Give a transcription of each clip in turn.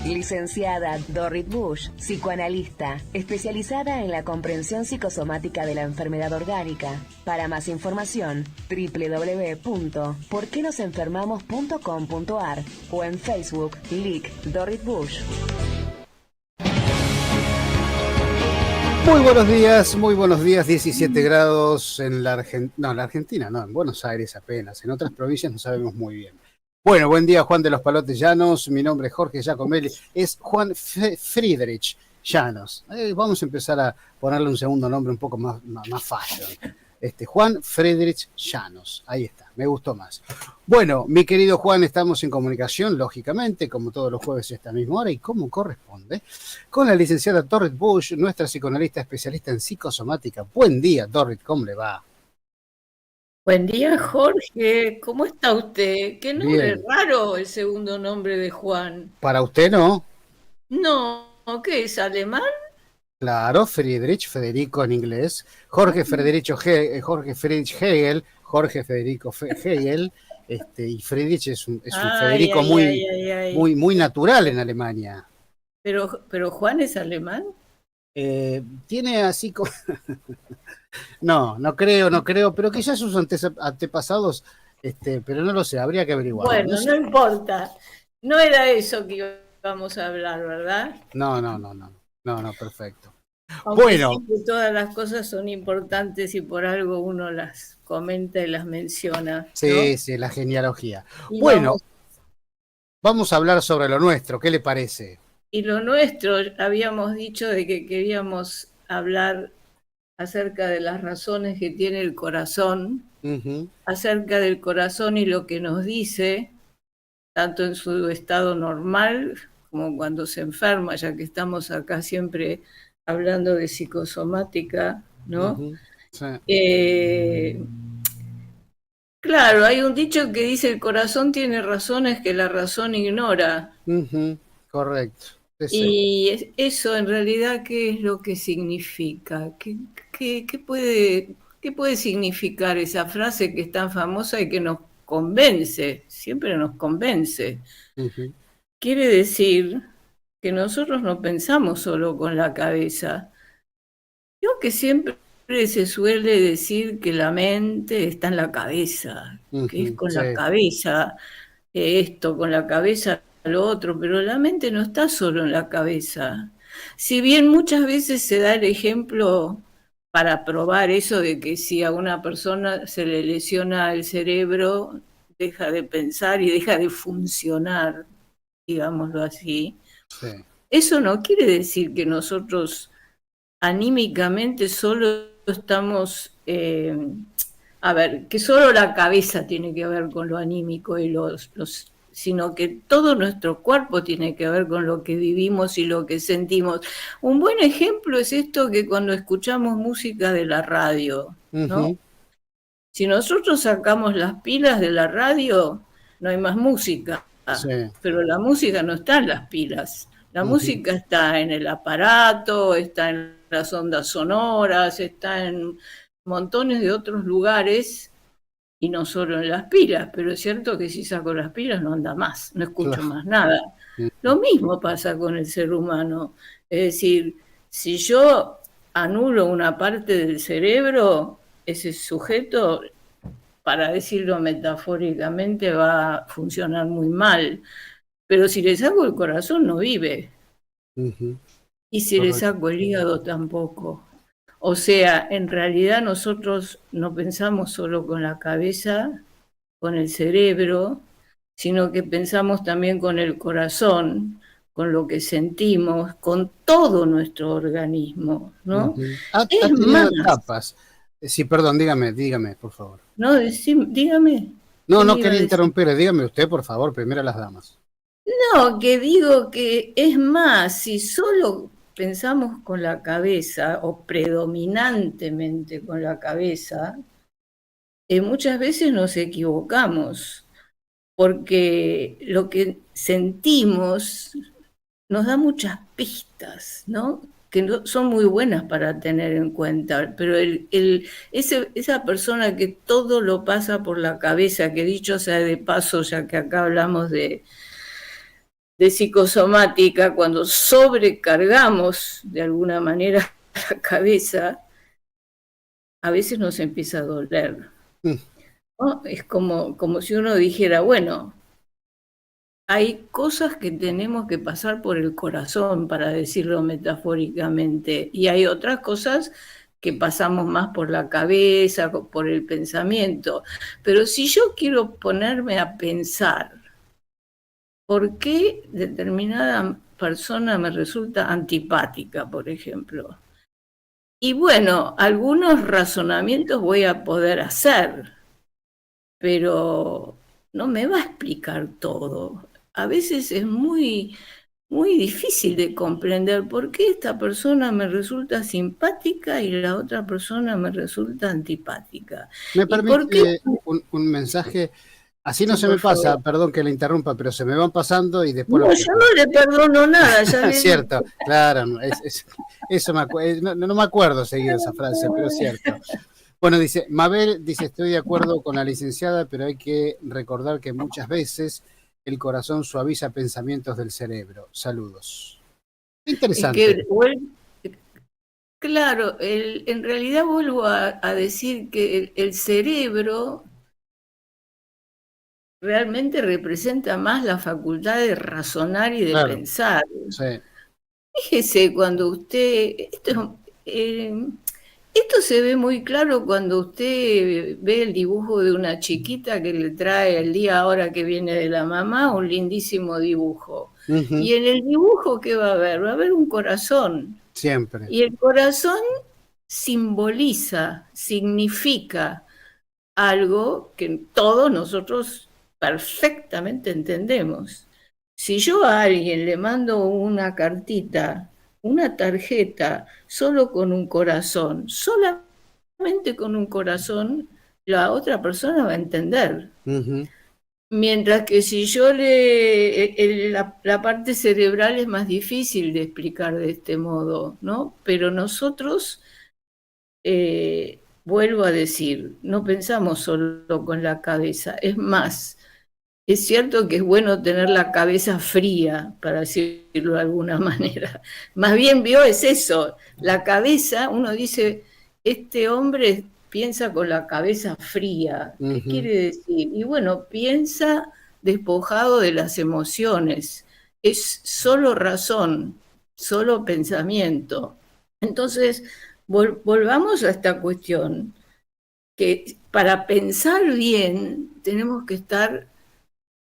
Licenciada Dorrit Bush, psicoanalista, especializada en la comprensión psicosomática de la enfermedad orgánica. Para más información, www.porquenosenfermamos.com.ar o en Facebook, Lic Dorrit Bush. Muy buenos días, 17 grados en la Argentina, no, en la Argentina no, en Buenos Aires apenas, en otras provincias no sabemos muy bien. Bueno, buen día Juan de los Palotes Llanos, mi nombre es Jorge Giacomelli, es Juan Friedrich Llanos. Vamos a empezar a ponerle un segundo nombre un poco más fashion. Juan Friedrich Llanos, ahí está, me gustó más. Bueno, mi querido Juan, estamos en comunicación, lógicamente, como todos los jueves a esta misma hora y como corresponde, con la licenciada Dorrit Bush, nuestra psicoanalista especialista en psicosomática. Buen día, Dorrit, ¿cómo le va? Buen día, Jorge. ¿Cómo está usted? Qué nombre Bien. raro el segundo nombre de Juan. ¿Para usted no? No, ¿qué es alemán? Claro, Friedrich, Federico en inglés, Jorge Friedrich Hegel, Jorge Federico Hegel, y Friedrich es un Ay, Federico ay, ay, ay, ay. muy natural en Alemania. Pero Juan es alemán. Tiene así como... No creo, pero quizás sus antepasados, pero no lo sé, habría que averiguar. Bueno, No sé. no importa. No era eso que íbamos a hablar, ¿verdad? No, perfecto. Aunque Bueno, siempre todas las cosas son importantes y por algo uno las comenta y las menciona, ¿no? sí, la genealogía. Y Bueno, vamos a hablar sobre lo nuestro, ¿qué le parece? Y lo nuestro, habíamos dicho de que queríamos hablar acerca de las razones que tiene el corazón, acerca del corazón y lo que nos dice, tanto en su estado normal como cuando se enferma, ya que estamos acá siempre hablando de psicosomática, ¿no? Sí. Claro, hay un dicho que dice el corazón tiene razones que la razón ignora. Correcto. Sí. Y eso en realidad, ¿qué es lo que significa? ¿Qué puede significar esa frase que es tan famosa y que nos convence? Siempre nos convence. Quiere decir que nosotros no pensamos solo con la cabeza. Creo que siempre se suele decir que la mente está en la cabeza, que es con la cabeza esto, con la cabeza lo otro, pero la mente no está solo en la cabeza. Si bien muchas veces se da el ejemplo para probar eso de que si a una persona se le lesiona el cerebro, deja de pensar y deja de funcionar, digámoslo así. Sí. Eso no quiere decir que nosotros anímicamente solo estamos, que solo la cabeza tiene que ver con lo anímico y sino que todo nuestro cuerpo tiene que ver con lo que vivimos y lo que sentimos. Un buen ejemplo es esto que cuando escuchamos música de la radio, ¿no? Si nosotros sacamos las pilas de la radio, no hay más música, pero la música no está en las pilas. La música está en el aparato, está en las ondas sonoras, está en montones de otros lugares y no solo en las pilas, pero es cierto que si saco las pilas no anda más, no escucho más nada. Lo mismo pasa con el ser humano. Es decir, si yo anulo una parte del cerebro, ese sujeto, para decirlo metafóricamente, va a funcionar muy mal. Pero si le saco el corazón no vive. Y si le saco el hígado tampoco. O sea, en realidad nosotros no pensamos solo con la cabeza, con el cerebro, sino que pensamos también con el corazón, con lo que sentimos, con todo nuestro organismo, ¿no? Ha Es tenido más, etapas. Sí, perdón, dígame, por favor. no, dígame. No quería interrumpir, dígame usted, por favor, primero las damas. No, que digo que es más, si solo pensamos con la cabeza o predominantemente con la cabeza, muchas veces nos equivocamos, porque lo que sentimos nos da muchas pistas, ¿no? Que no, son muy buenas para tener en cuenta, pero esa persona que todo lo pasa por la cabeza, que dicho sea de paso, ya que acá hablamos de de psicosomática, cuando sobrecargamos de alguna manera la cabeza, a veces nos empieza a doler, ¿no? Es como si uno dijera, bueno, hay cosas que tenemos que pasar por el corazón, para decirlo metafóricamente, y hay otras cosas que pasamos más por la cabeza, por el pensamiento. Pero si yo quiero ponerme a pensar, ¿por qué determinada persona me resulta antipática, por ejemplo? Y bueno, algunos razonamientos voy a poder hacer, pero no me va a explicar todo. A veces es muy, muy difícil de comprender por qué esta persona me resulta simpática y la otra persona me resulta antipática. ¿Me ¿Y por qué? permite un mensaje? Así no Sí, se me por pasa, favor. perdón que le interrumpa, pero se me van pasando y después No, lo yo pierdo. no le perdono nada, ya le Cierto, claro, eso no me acuerdo seguido esa frase, pero es cierto. Bueno, dice, Mabel dice, estoy de acuerdo con la licenciada, pero hay que recordar que muchas veces el corazón suaviza pensamientos del cerebro. Saludos. Es Interesante. que, claro, en realidad vuelvo a decir que el cerebro realmente representa más la facultad de razonar y de Claro, pensar. sí, Fíjese cuando usted, esto se ve muy claro cuando usted ve el dibujo de una chiquita que le trae el día ahora que viene de la mamá, un lindísimo dibujo. ujú, Y en el dibujo, ¿qué va a haber? Va a haber un corazón. siempre. Y el corazón simboliza, significa algo que todos nosotros perfectamente entendemos. Si yo a alguien le mando una cartita, una tarjeta, solo con un corazón, solamente con un corazón, la otra persona va a entender. Ujú, Mientras que si yo la parte cerebral es más difícil de explicar de este modo, ¿no? Pero nosotros, vuelvo a decir, no pensamos solo con la cabeza. Es más, es cierto que es bueno tener la cabeza fría, para decirlo de alguna manera. Más bien, vio, es eso. La cabeza, uno dice, este hombre piensa con la cabeza fría. ¿Qué ujú, quiere decir? Y bueno, piensa despojado de las emociones. Es solo razón, solo pensamiento. Entonces, volvamos a esta cuestión, que para pensar bien tenemos que estar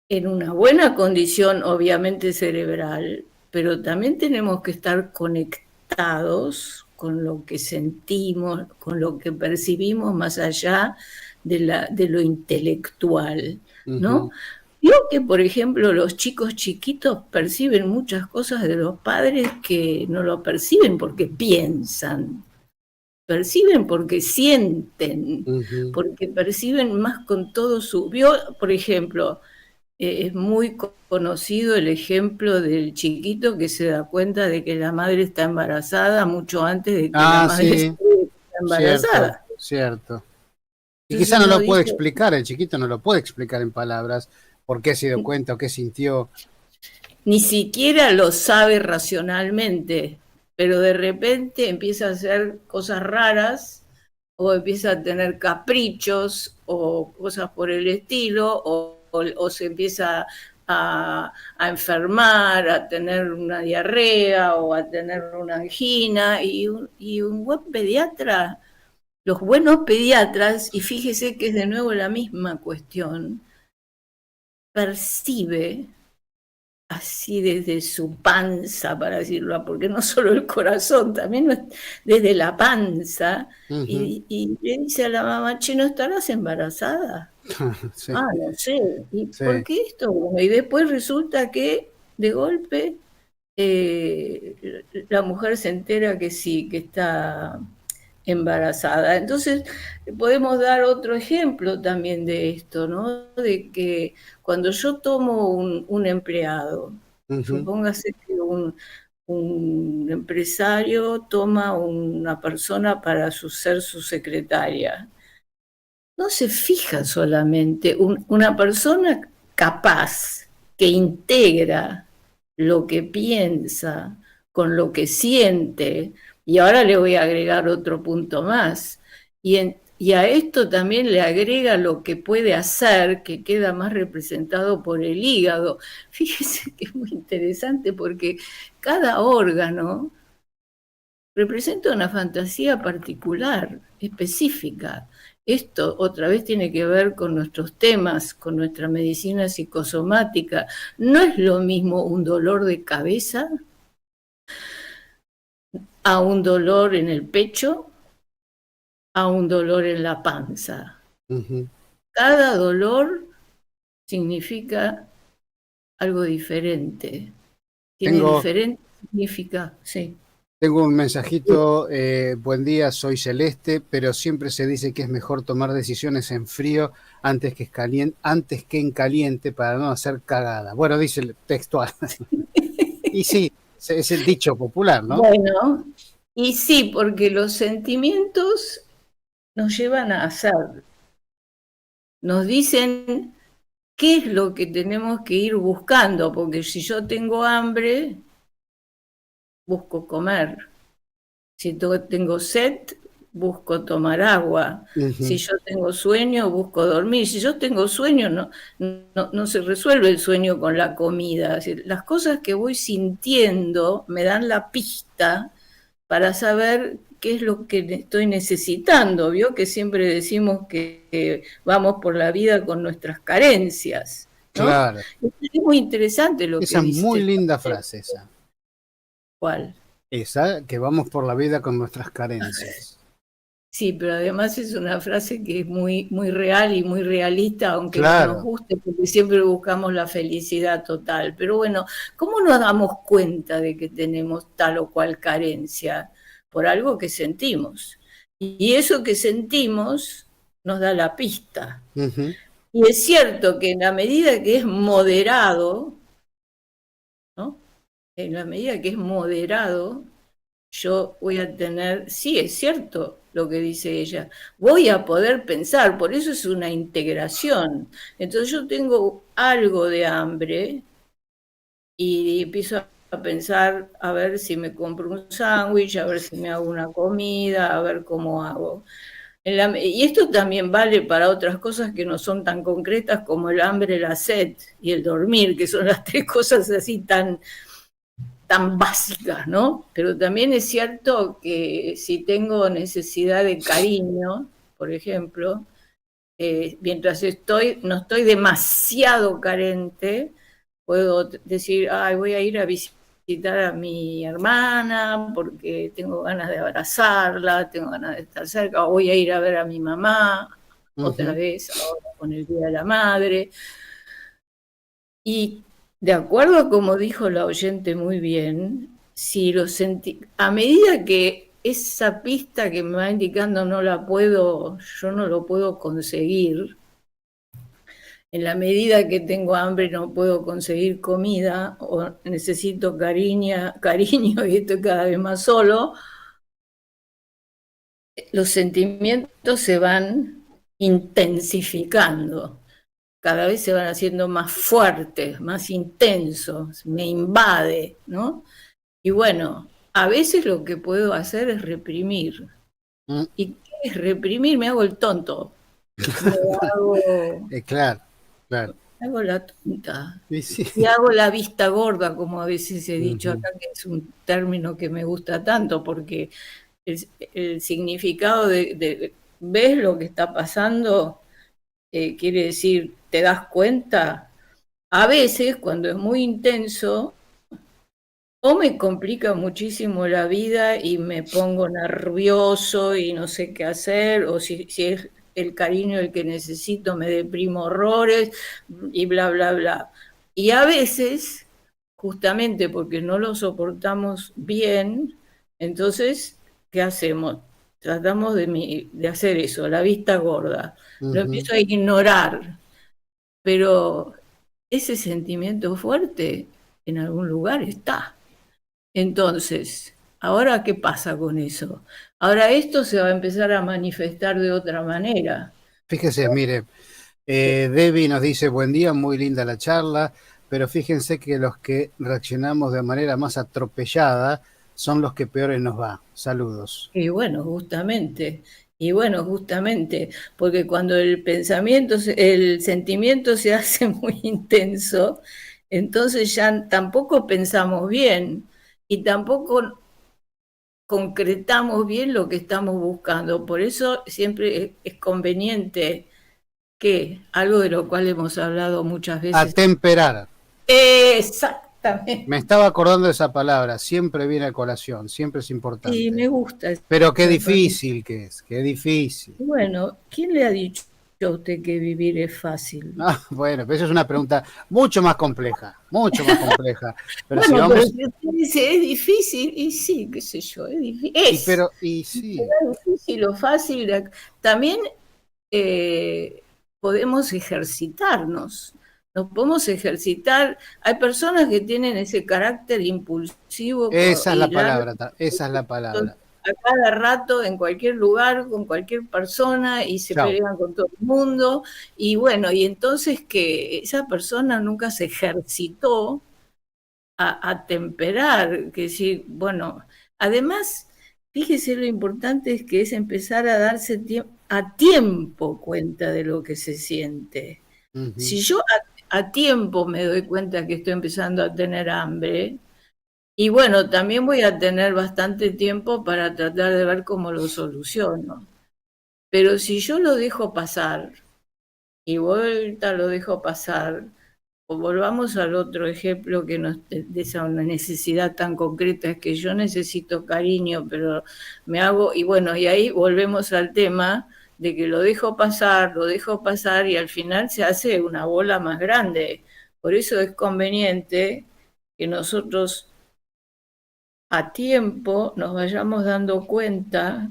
en una buena condición, obviamente cerebral, pero también tenemos que estar conectados con lo que sentimos, con lo que percibimos más allá de lo intelectual, ¿no? ujú. Yo que, por ejemplo, los chicos chiquitos perciben muchas cosas de los padres que no lo perciben porque piensan, perciben porque sienten, Ujú. porque perciben más con todo su... Vio, por ejemplo, es muy conocido el ejemplo del chiquito que se da cuenta de que la madre está embarazada mucho antes de que la Ah, madre sí, esté cierto, embarazada. cierto. Y Entonces quizá no uno lo puede dice, explicar, el chiquito no lo puede explicar en palabras por qué se dio cuenta o qué sintió. ni siquiera lo sabe racionalmente, pero de repente empieza a hacer cosas raras o empieza a tener caprichos o cosas por el estilo o se empieza a enfermar, a tener una diarrea o a tener una angina y un buen pediatra, los buenos pediatras, y fíjese que es de nuevo la misma cuestión, percibe así desde su panza, para decirlo, porque no solo el corazón, también desde la panza, Ujú. y le dice a la mamá, che, ¿no estarás embarazada? Sí, Ah, no sé. ¿Y por sí. qué esto? Bueno, y después resulta que de golpe la mujer se entera que sí, que está embarazada. Entonces, podemos dar otro ejemplo también de esto, ¿no? De que cuando yo tomo un empleado, Ujú. supóngase que un empresario toma una persona para ser su secretaria, no se fija solamente una persona capaz que integra. lo que piensa, con lo que siente, y ahora le voy a agregar otro punto más, y a esto también le agrega lo que puede hacer, que queda más representado por el hígado. Fíjese que es muy interesante porque cada órgano representa una fantasía particular, específica. Esto otra vez tiene que ver con nuestros temas, con nuestra medicina psicosomática. No es lo mismo un dolor de cabeza a un dolor en el pecho, a un dolor en la panza. Cada dolor significa algo diferente. Tiene diferente significado, sí. Tengo un mensajito, buen día, soy Celeste, pero siempre se dice que es mejor tomar decisiones en frío antes que en caliente para no hacer cagada. Bueno, dice el textual. Y sí, es el dicho popular, ¿no? Bueno, y sí, porque los sentimientos nos llevan a hacer, nos dicen qué es lo que tenemos que ir buscando, porque si yo tengo hambre, busco comer. Si tengo sed, busco tomar agua. Si yo tengo sueño, busco dormir. Si yo tengo sueño, no se resuelve el sueño con la comida. Es decir, las cosas que voy sintiendo me dan la pista para saber qué es lo que estoy necesitando. Vio que siempre decimos que vamos por la vida con nuestras carencias, ¿no? Claro. Es muy interesante lo que dice. Esa es muy linda frase esa. ¿Cuál? Esa, que vamos por la vida con nuestras carencias. Sí, pero además es una frase que es muy, muy real y muy realista, aunque claro. no nos guste, porque siempre buscamos la felicidad total. Pero bueno, ¿cómo nos damos cuenta de que tenemos tal o cual carencia? Por algo que sentimos. Y eso que sentimos nos da la pista. Y es cierto que en la medida que es moderado, ¿no? En la medida que es moderado, yo voy a tener, sí, es cierto lo que dice ella, voy a poder pensar, por eso es una integración. Entonces yo tengo algo de hambre y empiezo a pensar a ver si me compro un sándwich, a ver si me hago una comida, a ver cómo hago. Y esto también vale para otras cosas que no son tan concretas como el hambre, la sed y el dormir, que son las tres cosas así tan básicas, ¿no? Pero también es cierto que si tengo necesidad de cariño, por ejemplo, mientras no estoy demasiado carente, puedo decir, ay, voy a ir a visitar a mi hermana porque tengo ganas de abrazarla, tengo ganas de estar cerca, o voy a ir a ver a mi mamá, otra vez, ahora con el Día de la Madre. Y de acuerdo a como dijo la oyente muy bien, si lo sentí, a medida que esa pista que me va indicando yo no lo puedo conseguir, en la medida que tengo hambre no puedo conseguir comida o necesito cariño y estoy cada vez más solo, los sentimientos se van intensificando. Cada vez se van haciendo más fuertes, más intensos, me invade, ¿no? Y bueno, a veces lo que puedo hacer es reprimir. ¿Y qué es reprimir? Me hago el tonto. Claro. Me hago la tonta. Sí. Y hago la vista gorda, como a veces he dicho acá, que es un término que me gusta tanto, porque el significado de ¿ves lo que está pasando? Quiere decir, ¿te das cuenta? A veces, cuando es muy intenso, o me complica muchísimo la vida y me pongo nervioso y no sé qué hacer, o si es el cariño el que necesito, me deprimo horrores y bla, bla, bla. Y a veces, justamente porque no lo soportamos bien, entonces, ¿qué hacemos? Tratamos de hacer eso, la vista gorda. Lo empiezo a ignorar, pero ese sentimiento fuerte en algún lugar está. Entonces, ¿ahora qué pasa con eso? Ahora esto se va a empezar a manifestar de otra manera. Fíjese, mire, Debbie nos dice, buen día, muy linda la charla. pero fíjense que los que reaccionamos de manera más atropellada son los que peores nos va. Saludos. Y bueno, justamente, porque cuando el el sentimiento se hace muy intenso, entonces ya tampoco pensamos bien y tampoco concretamos bien lo que estamos buscando. Por eso siempre es conveniente que, algo de lo cual hemos hablado muchas veces. Atemperar. Exactamente. Me estaba acordando de esa palabra, siempre viene a colación, siempre es importante. Sí, me gusta. Pero qué difícil que es, qué difícil. Bueno, ¿quién le ha dicho a usted que vivir es fácil? Ah, bueno, pero eso es una pregunta mucho más compleja, mucho más compleja. Pero bueno, si vamos... pero si usted dice es difícil, y sí, qué sé yo, es difícil. Y sí. Es difícil o fácil. También podemos ejercitarnos. Nos podemos ejercitar. Hay personas que tienen ese carácter impulsivo. Esa es la palabra, esa es la palabra. A cada rato, en cualquier lugar, con cualquier persona, y se pelean con todo el mundo. Y bueno, y entonces que esa persona nunca se ejercitó a temperar, que decir, bueno, además, fíjese lo importante es que es empezar a darse a tiempo cuenta de lo que se siente. Si yo a tiempo me doy cuenta que estoy empezando a tener hambre, y bueno, también voy a tener bastante tiempo para tratar de ver cómo lo soluciono. Pero si yo lo dejo pasar, y vuelta lo dejo pasar, o volvamos al otro ejemplo que de esa necesidad tan concreta, es que yo necesito cariño, pero me hago, y bueno, y ahí volvemos al tema de que lo dejo pasar, y al final se hace una bola más grande. Por eso es conveniente que nosotros a tiempo nos vayamos dando cuenta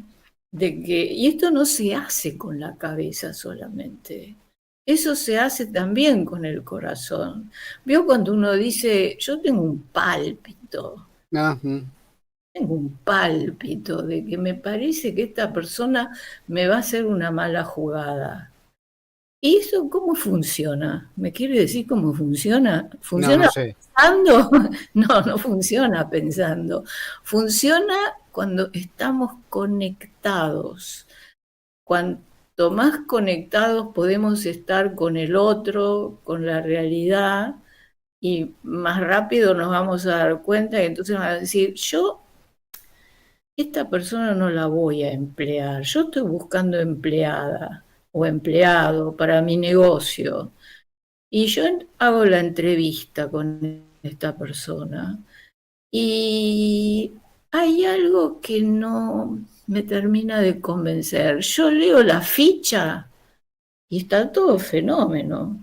de que, y esto no se hace con la cabeza solamente, eso se hace también con el corazón. ¿Vio cuando uno dice, yo tengo un pálpito? Tengo un pálpito de que me parece que esta persona me va a hacer una mala jugada. ¿Y eso cómo funciona? ¿Me quiere decir cómo funciona? ¿Funciona no sé. pensando? No, no funciona pensando. Funciona cuando estamos conectados. Cuanto más conectados podemos estar con el otro, con la realidad, y más rápido nos vamos a dar cuenta y entonces van a decir, esta persona no la voy a emplear, yo estoy buscando empleada o empleado para mi negocio. Y yo hago la entrevista con esta persona y hay algo que no me termina de convencer. Yo leo la ficha y está todo fenómeno,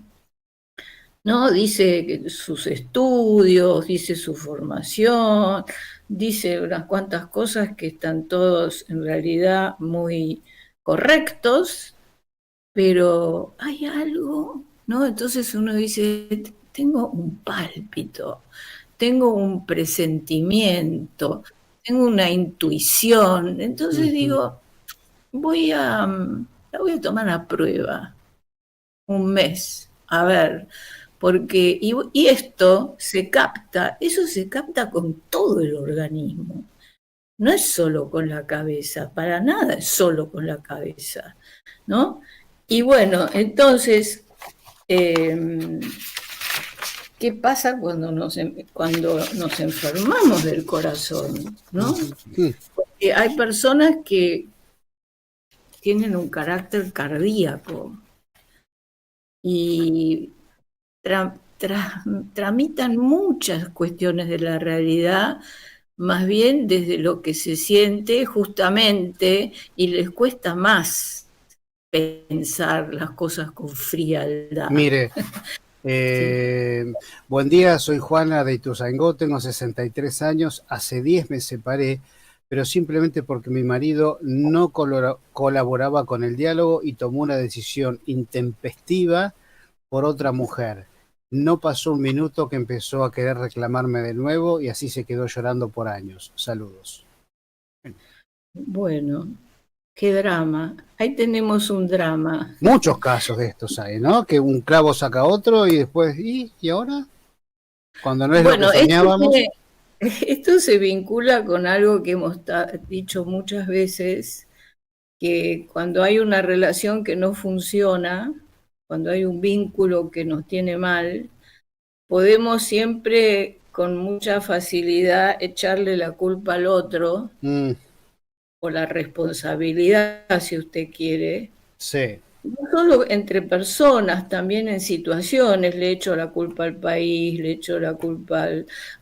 ¿no? Dice sus estudios, dice su formación, dice unas cuantas cosas que están todos en realidad muy correctos, pero hay algo, ¿no? Entonces uno dice, tengo un pálpito, tengo un presentimiento, tengo una intuición. Entonces digo, la voy a tomar a prueba un mes, a ver, porque, y esto eso se capta con todo el organismo. No es solo con la cabeza, para nada es solo con la cabeza, ¿no? Y bueno, entonces, ¿qué pasa cuando nos enfermamos del corazón, ¿no? Porque hay personas que tienen un carácter cardíaco y tramitan muchas cuestiones de la realidad, más bien desde lo que se siente justamente, y les cuesta más pensar las cosas con frialdad. Mire, buen día, soy Juana de Ituzaingó, tengo 63 años, hace 10 me separé, pero simplemente porque mi marido no colaboraba con el diálogo y tomó una decisión intempestiva por otra mujer. No pasó un minuto que empezó a querer reclamarme de nuevo y así se quedó llorando por años. Saludos. Bueno, qué drama. Ahí tenemos un drama. Muchos casos de estos hay, ¿no? Que un clavo saca otro y después, ¿y ahora? Cuando no es lo que Bueno, soñábamos. esto se vincula con algo que hemos dicho muchas veces, que cuando hay una relación que no funciona, cuando hay un vínculo que nos tiene mal, podemos siempre con mucha facilidad echarle la culpa al otro, Mm, o la responsabilidad, si usted quiere, sí. no solo entre personas, también en situaciones. Le echo la culpa al país, le echo la culpa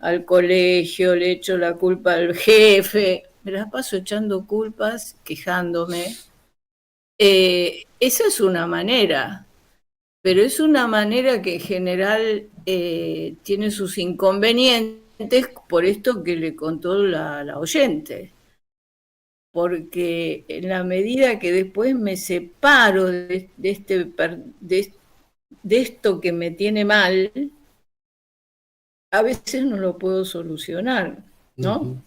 al colegio, le echo la culpa al jefe, me las paso echando culpas, quejándome. Esa es una manera, pero es una manera que en general tiene sus inconvenientes, por esto que le contó la oyente, porque en la medida que después me separo de esto que me tiene mal, a veces no lo puedo solucionar, ¿no? Ujú.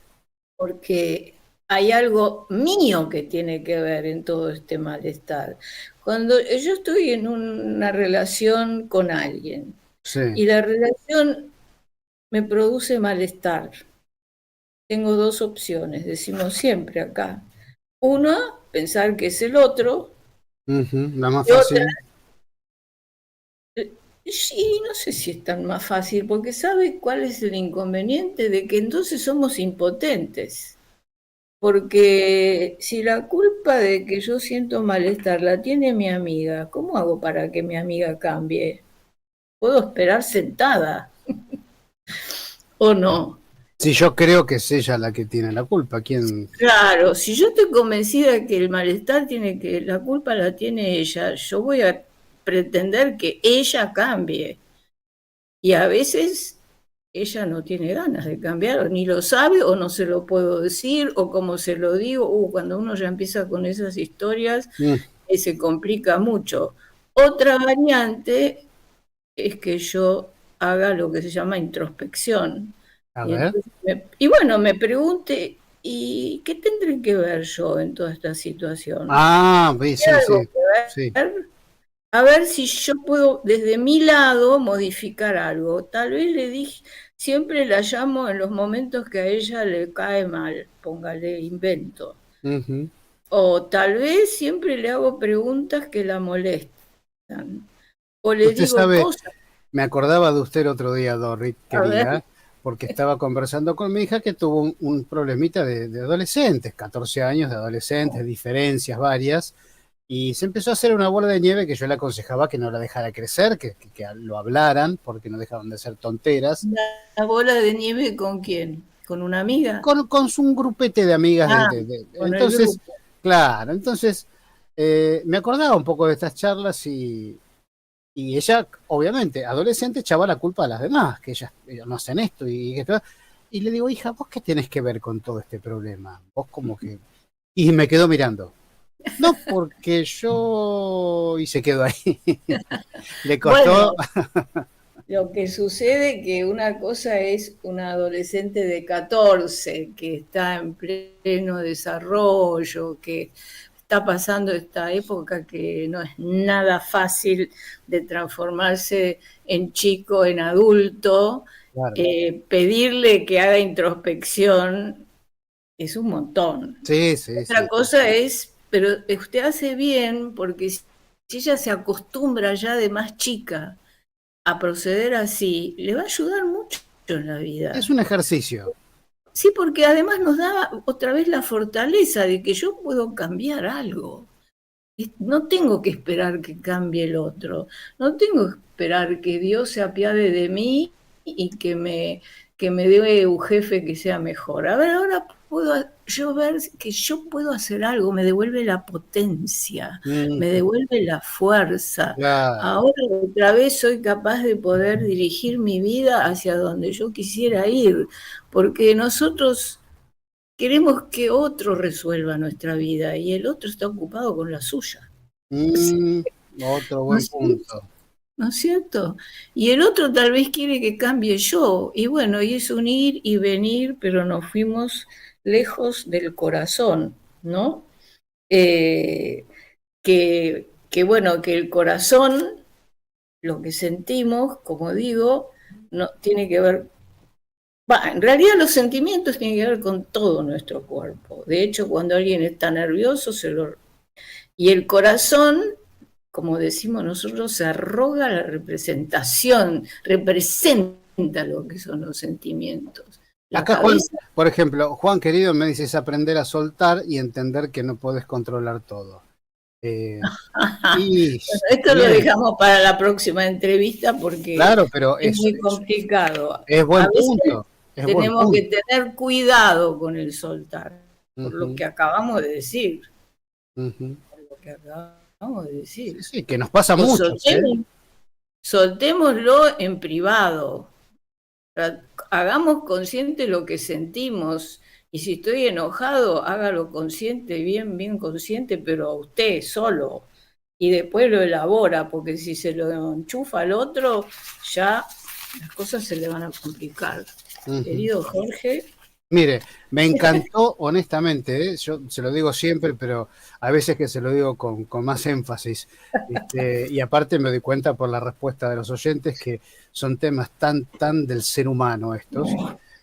Porque hay algo mío que tiene que ver en todo este malestar. Cuando yo estoy en una relación con alguien Sí. y la relación me produce malestar, tengo dos opciones, decimos siempre acá. Una, pensar que es el otro, Ujú, la más y otra, fácil. sí, no sé si es tan más fácil, porque ¿sabe cuál es el inconveniente? De que entonces somos impotentes. Porque si la culpa de que yo siento malestar la tiene mi amiga, ¿cómo hago para que mi amiga cambie? ¿Puedo esperar sentada o no? Si yo creo que es ella la que tiene la culpa, ¿quién? Claro, si yo estoy convencida que el malestar tiene que, la culpa la tiene ella, yo voy a pretender que ella cambie. Y a veces ella no tiene ganas de cambiar, o ni lo sabe, o no se lo puedo decir, o como se lo digo, cuando uno ya empieza con esas historias, Mm, se complica mucho. Otra variante es que yo haga lo que se llama introspección. a Y, ver. entonces y bueno, me pregunte, ¿y qué tendré que ver yo en toda esta situación? Ah, sí, ¿Tiene sí, algo sí. que Sí. ver? A ver si yo puedo desde mi lado modificar algo. Tal vez le dije, siempre la llamo en los momentos que a ella le cae mal, póngale invento. Ujú. O tal vez siempre le hago preguntas que la molestan. O le Usted digo sabe, cosas. me acordaba de usted el otro día, Dorrit, A ver, querida, porque estaba conversando con mi hija que tuvo un problemita de adolescentes, 14 años de adolescentes, diferencias varias, y se empezó a hacer una bola de nieve que yo le aconsejaba que no la dejara crecer, que lo hablaran, porque no dejaban de ser tonteras, ¿la bola de nieve con quién? ¿Con una amiga? con un grupete de amigas Ah, con el entonces, grupo. claro, entonces me acordaba un poco de estas charlas y ella, obviamente, adolescente, echaba la culpa a las demás, que ellas no hacen esto y le digo, hija, ¿vos qué tenés que ver con todo este problema? Vos como que... Y me quedó mirando. No, porque yo... Y se quedó ahí. Le costó... Bueno, lo que sucede que una cosa es un adolescente de 14 que está en pleno desarrollo, que está pasando esta época que no es nada fácil de transformarse en chico, en adulto. Claro. Pedirle que haga introspección es un montón. Sí, sí, Otra sí, sí. cosa es, pero usted hace bien porque si ella se acostumbra ya de más chica a proceder así, le va a ayudar mucho en la Es vida. un ejercicio. Sí, porque además nos da otra vez la fortaleza de que yo puedo cambiar algo. No tengo que esperar que cambie el otro, no tengo que esperar que Dios se apiade de mí y que me dé un jefe que sea mejor. A ver, ahora puedo yo ver que yo puedo hacer algo, me devuelve la potencia, Mm, me devuelve la fuerza. claro. Ahora otra vez soy capaz de poder dirigir mi vida hacia donde yo quisiera ir, porque nosotros queremos que otro resuelva nuestra vida y el otro está ocupado con la suya. Mm, otro ¿No buen es cierto? punto. ¿No es cierto? Y el otro tal vez quiere que cambie yo. Y bueno, y es un ir y venir, pero nos fuimos lejos del corazón, ¿no? Eh, que bueno, que el corazón, lo que sentimos, como digo, no tiene que ver, en realidad los sentimientos tienen que ver con todo nuestro cuerpo. De hecho, cuando alguien está nervioso, y el corazón, como decimos nosotros, se arroga la representación, representa lo que son los sentimientos. La Acá Juan, cabeza, por ejemplo, Juan querido me dice es aprender a soltar y entender que no podés controlar todo. Y esto lo bien, dejamos para la próxima entrevista porque claro, pero es muy complicado. es A buen veces punto, es buen tenemos que punto. tener cuidado con el soltar, por lo Ujú, que acabamos de decir. ujú. Por lo que acabamos de Sí, decir. sí, que nos pasa a O muchos, ¿eh? soltémoslo en privado. Hagamos consciente lo que sentimos. Y si estoy enojado, hágalo consciente, bien, bien consciente, pero a usted solo. Y después lo elabora, porque si se lo enchufa al otro, ya las cosas se le van a complicar. Ujú. Querido Jorge. Mire, me encantó, honestamente, ¿eh? Yo se lo digo siempre, pero a veces que se lo digo con más énfasis. Y aparte me doy cuenta por la respuesta de los oyentes que son temas tan del ser humano estos,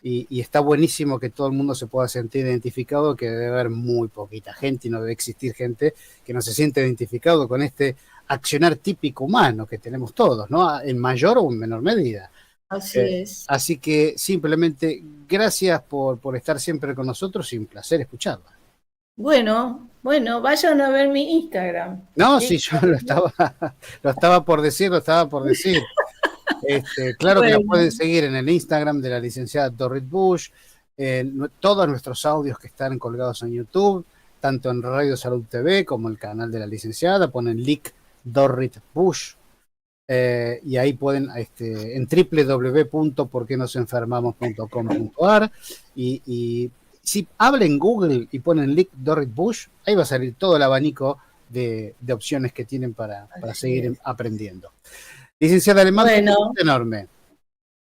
y está buenísimo que todo el mundo se pueda sentir identificado, que debe haber muy poquita gente y no debe existir gente que no se siente identificado con este accionar típico humano que tenemos todos, ¿no? En mayor o en menor medida. Así es. Así que simplemente gracias por estar siempre con nosotros y un placer escucharla. Bueno, vayan a ver mi Instagram. No, sí, ¿Sí? yo lo estaba por decir, lo estaba por decir. Claro que la pueden Bueno, seguir en el Instagram de la licenciada Dorrit Bush, todos nuestros audios que están colgados en YouTube, tanto en Radio Salud TV como el canal de la licenciada, ponen Lic Dorrit Bush. Y ahí pueden en www.porquenosenfermamos.com.ar y si hablen Google y ponen Lick Dorrit Bush, ahí va a salir todo el abanico de opciones que tienen para así seguir es. aprendiendo. Licenciada, le mando un beso Bueno, enorme.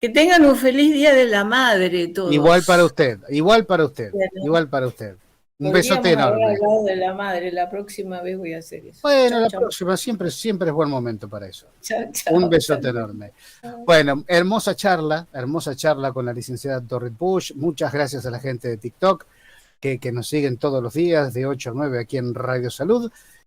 que tengan un feliz Día de la Madre Igual para todos. usted, igual para usted, Bueno, igual para usted. Un besote podríamos haber enorme. hablado de la madre. La próxima vez voy a hacer eso. Bueno, Chao, la chao. próxima siempre es buen momento para eso. Chao, Un chao. besote enorme. Bueno, hermosa charla con la licenciada Dorrit Bush. Muchas gracias a la gente de TikTok que nos siguen todos los días de 8 a 9 aquí en Radio Salud.